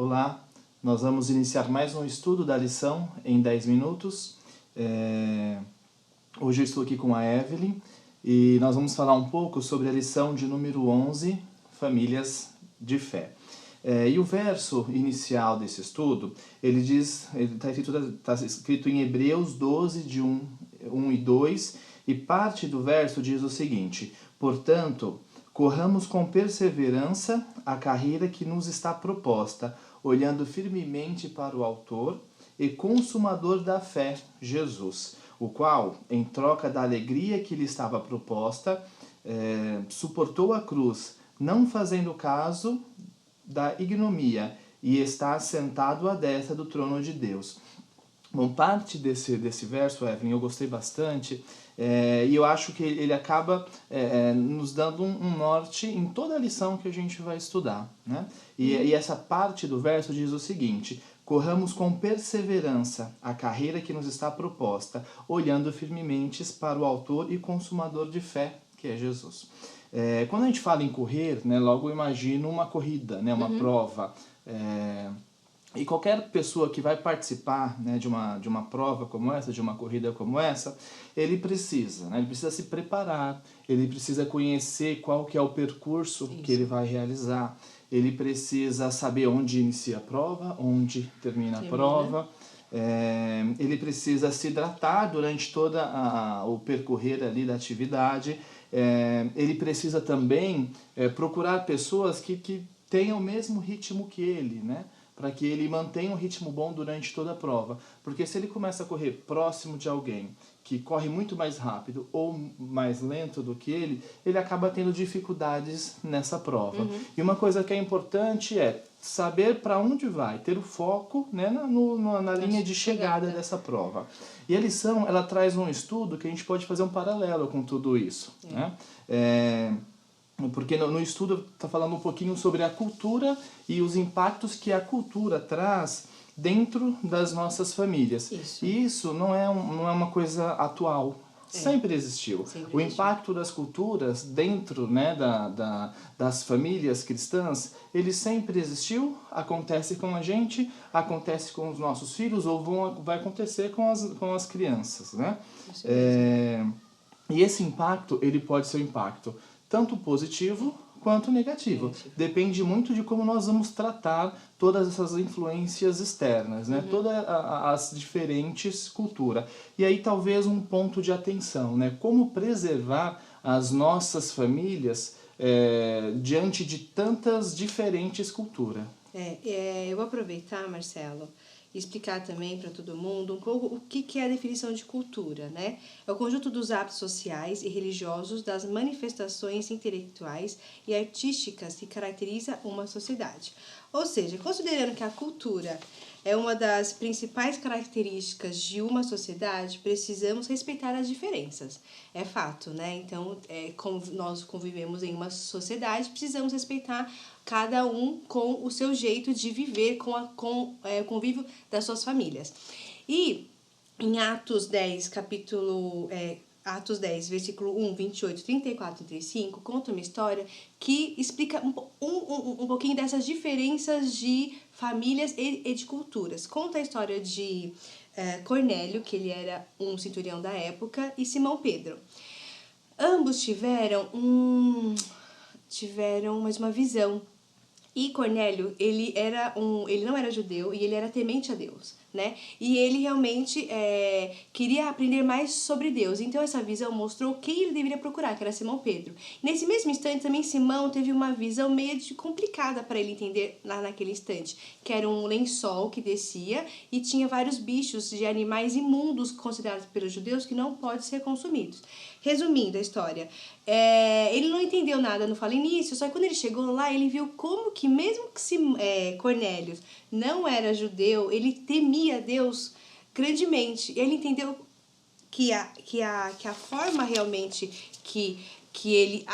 Olá, nós vamos iniciar mais um estudo da lição em 10 minutos. Hoje eu estou aqui com a Evelyn e nós vamos falar um pouco sobre a lição de número 11, Famílias de Fé. E o verso inicial desse estudo, ele está escrito em Hebreus 12, de 1 e 2, e parte do verso diz o seguinte: portanto, corramos com perseverança a carreira que nos está proposta, olhando firmemente para o autor e consumador da fé, Jesus, o qual, em troca da alegria que lhe estava proposta, suportou a cruz, não fazendo caso da ignomia, e está sentado à destra do trono de Deus. Bom, parte desse verso, Evelyn, eu gostei bastante, e eu acho que ele acaba nos dando um norte em toda a lição que a gente vai estudar, né? E essa parte do verso diz o seguinte: corramos com perseverança a carreira que nos está proposta, olhando firmemente para o autor e consumador de fé, que é Jesus. Quando a gente fala em correr, né, logo eu imagino uma corrida, né, uma prova. E qualquer pessoa que vai participar, né, de uma prova como essa, de uma corrida como essa, ele precisa se preparar, ele precisa conhecer qual que é o percurso que ele vai realizar, ele precisa saber onde inicia a prova, onde termina a prova, ele precisa se hidratar durante todo o percorrer ali da atividade, ele precisa também procurar pessoas que tenham o mesmo ritmo que ele, né? Para que ele mantenha um ritmo bom durante toda a prova. Porque se ele começa a correr próximo de alguém que corre muito mais rápido ou mais lento do que ele acaba tendo dificuldades nessa prova. E uma coisa que é importante é saber para onde vai, ter o foco, né, na linha de chegada dessa prova. E a lição, ela traz um estudo que a gente pode fazer um paralelo com tudo isso, né? Porque no estudo está falando um pouquinho sobre a cultura e os impactos que a cultura traz dentro das nossas famílias. E isso não é uma coisa atual. Sempre existiu. O impacto das culturas dentro, né, das famílias cristãs, ele sempre existiu, acontece com a gente, acontece com os nossos filhos ou vai acontecer com as crianças, né? E esse impacto, ele pode ser um impacto tanto positivo quanto negativo. Depende muito de como nós vamos tratar todas essas influências externas, né? Todas as diferentes culturas. E aí talvez um ponto de atenção, né? Como preservar as nossas famílias diante de tantas diferentes culturas. Eu vou aproveitar, Marcelo, e explicar também para todo mundo um pouco o que é a definição de cultura, né? É o conjunto dos hábitos sociais e religiosos, das manifestações intelectuais e artísticas que caracteriza uma sociedade. Ou seja, considerando que a cultura é uma das principais características de uma sociedade, precisamos respeitar as diferenças. É fato, né? Então, como nós convivemos em uma sociedade, precisamos respeitar cada um com o seu jeito de viver, com o convívio das suas famílias. E em Atos 10, Atos 10, versículo 1, 28, 34 e 35, conta uma história que explica um pouquinho dessas diferenças de famílias e de culturas. Conta a história de Cornélio, que ele era um centurião da época, e Simão Pedro. Ambos tiveram mais uma visão. E Cornélio, ele não era judeu e ele era temente a Deus, né? E ele realmente queria aprender mais sobre Deus. Então essa visão mostrou quem ele deveria procurar, que era Simão Pedro. Nesse mesmo instante também Simão teve uma visão meio complicada para ele entender naquele instante, que era um lençol que descia e tinha vários bichos de animais imundos considerados pelos judeus que não podem ser consumidos. Resumindo a história, ele não entendeu nada no fala início, só que quando ele chegou lá, ele viu como que mesmo que Cornélio não era judeu, ele temia Deus grandemente. Ele entendeu que a forma realmente que ele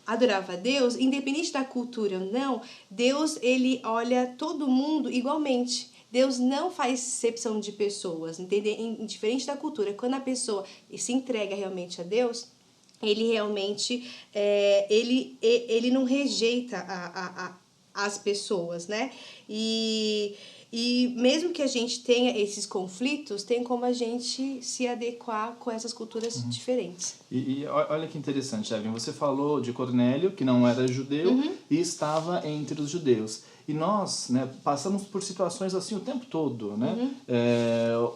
adorava a Deus, independente da cultura ou não, Deus, ele olha todo mundo igualmente. Deus não faz exceção de pessoas, indiferente da cultura. Quando a pessoa se entrega realmente a Deus, ele realmente ele não rejeita as pessoas, né? E mesmo que a gente tenha esses conflitos, tem como a gente se adequar com essas culturas diferentes. E olha que interessante, Evelyn, você falou de Cornélio, que não era judeu e estava entre os judeus. E nós, né, passamos por situações assim o tempo todo, né?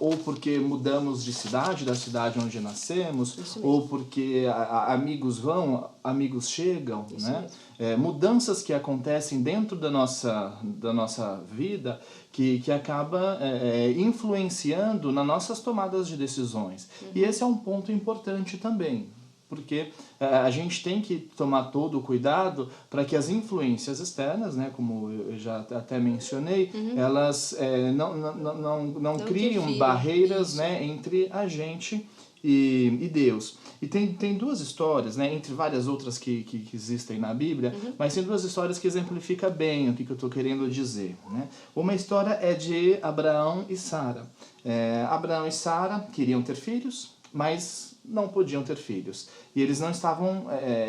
Ou porque mudamos de cidade, da cidade onde nascemos, ou porque amigos vão, amigos chegam, né? Mudanças que acontecem dentro da nossa vida que acaba influenciando nas nossas tomadas de decisões. E esse é um ponto importante também, porque a gente tem que tomar todo o cuidado para que as influências externas, né, como eu já até mencionei, elas não criam barreiras, né, entre a gente e Deus. E tem duas histórias, né, entre várias outras que existem na Bíblia, mas tem duas histórias que exemplificam bem o que eu estou querendo dizer. Né? Uma história é de Abraão e Sara. Abraão e Sara queriam ter filhos, mas não podiam ter filhos. E eles não estavam,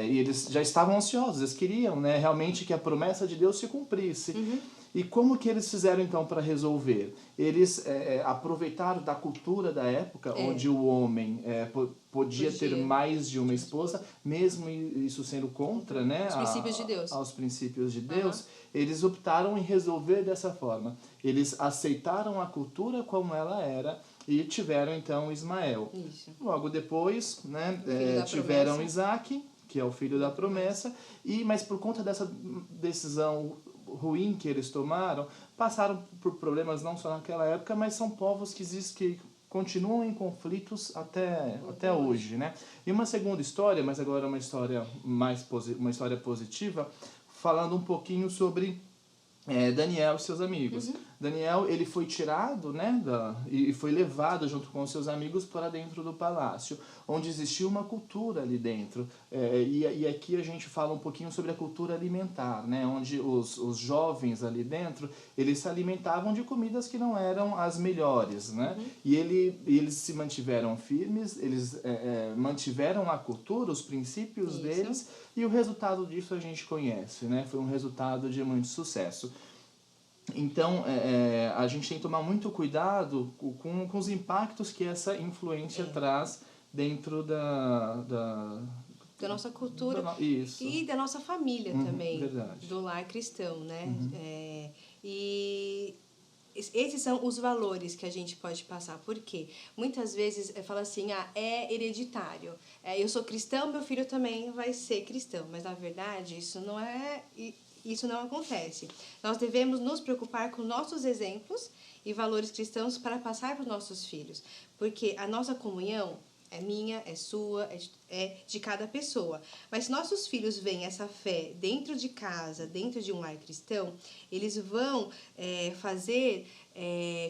eles já estavam ansiosos, eles queriam, né, realmente que a promessa de Deus se cumprisse. E como que eles fizeram então para resolver? Eles aproveitaram da cultura da época, onde o homem podia ter mais de uma esposa, mesmo isso sendo contra, né, Os princípios de Deus. aos princípios de Deus. Eles optaram em resolver dessa forma. Eles aceitaram a cultura como ela era e tiveram então Ismael. Isso. Logo depois, né, tiveram Isaac, que é o filho da promessa, mas por conta dessa decisão ruim que eles tomaram, passaram por problemas não só naquela época, mas são povos que continuam em conflitos até hoje, né? E uma segunda história, mas agora uma história uma história positiva, falando um pouquinho sobre Daniel e seus amigos. Daniel, ele foi tirado, né, e foi levado junto com seus amigos para dentro do palácio, onde existia uma cultura ali dentro. E aqui a gente fala um pouquinho sobre a cultura alimentar, né, onde os jovens ali dentro, eles se alimentavam de comidas que não eram as melhores, né? E eles se mantiveram firmes, eles mantiveram a cultura, os princípios deles, e o resultado disso a gente conhece, né? Foi um resultado de muito sucesso. Então, a gente tem que tomar muito cuidado com os impactos que essa influência traz dentro da nossa cultura e da nossa família também, verdade. do lar cristão, né? E esses são os valores que a gente pode passar, porque muitas vezes fala assim, é hereditário, eu sou cristão, meu filho também vai ser cristão, mas na verdade isso não acontece. Nós devemos nos preocupar com nossos exemplos e valores cristãos para passar para os nossos filhos, porque a nossa comunhão é minha, é sua, é de cada pessoa. Mas se nossos filhos veem essa fé dentro de casa, dentro de um lar cristão, eles vão fazer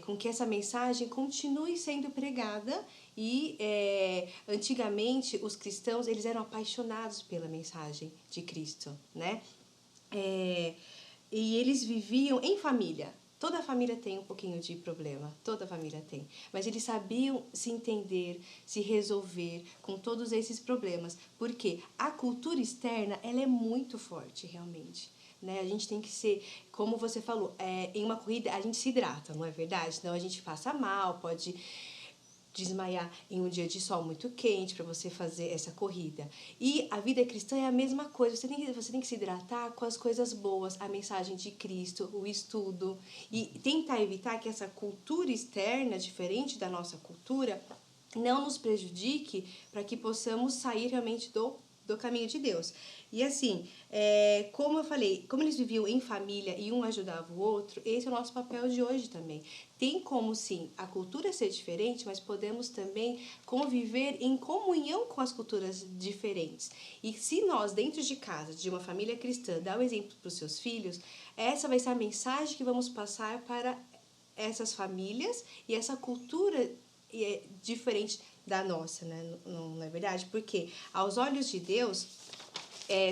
com que essa mensagem continue sendo pregada. E antigamente os cristãos, eles eram apaixonados pela mensagem de Cristo, né? E eles viviam em família. Toda família tem um pouquinho de problema, toda família tem. Mas eles sabiam se entender, se resolver com todos esses problemas. Porque a cultura externa, ela é muito forte, realmente. Né? A gente tem que ser, como você falou, em uma corrida a gente se hidrata, não é verdade? Senão a gente passa mal, pode desmaiar em um dia de sol muito quente para você fazer essa corrida. E a vida cristã é a mesma coisa. Você tem que se hidratar com as coisas boas, a mensagem de Cristo, o estudo. E tentar evitar que essa cultura externa, diferente da nossa cultura, não nos prejudique para que possamos sair realmente do caminho de Deus. E assim, como eu falei, como eles viviam em família e um ajudava o outro, esse é o nosso papel de hoje também. Tem como, sim, a cultura ser diferente, mas podemos também conviver em comunhão com as culturas diferentes. E se nós, dentro de casa, de uma família cristã, dá o exemplo para os seus filhos, essa vai ser a mensagem que vamos passar para essas famílias e essa cultura diferente da nossa, né? Não é verdade? Porque aos olhos de Deus,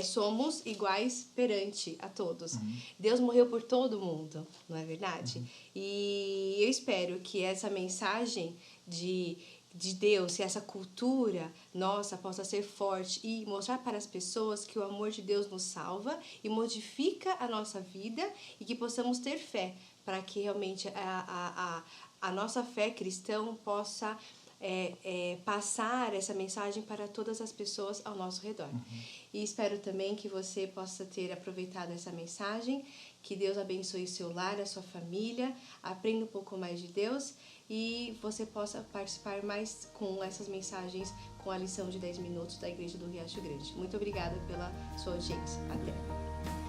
somos iguais perante a todos. Deus morreu por todo mundo, não é verdade? E eu espero que essa mensagem de de Deus, se essa cultura nossa possa ser forte e mostrar para as pessoas que o amor de Deus nos salva e modifica a nossa vida e que possamos ter fé para que realmente a nossa fé cristã possa passar essa mensagem para todas as pessoas ao nosso redor. E espero também que você possa ter aproveitado essa mensagem, que Deus abençoe o seu lar, a sua família, aprenda um pouco mais de Deus e você possa participar mais com essas mensagens, com a lição de 10 minutos da Igreja do Riacho Grande. Muito obrigada pela sua audiência. Até!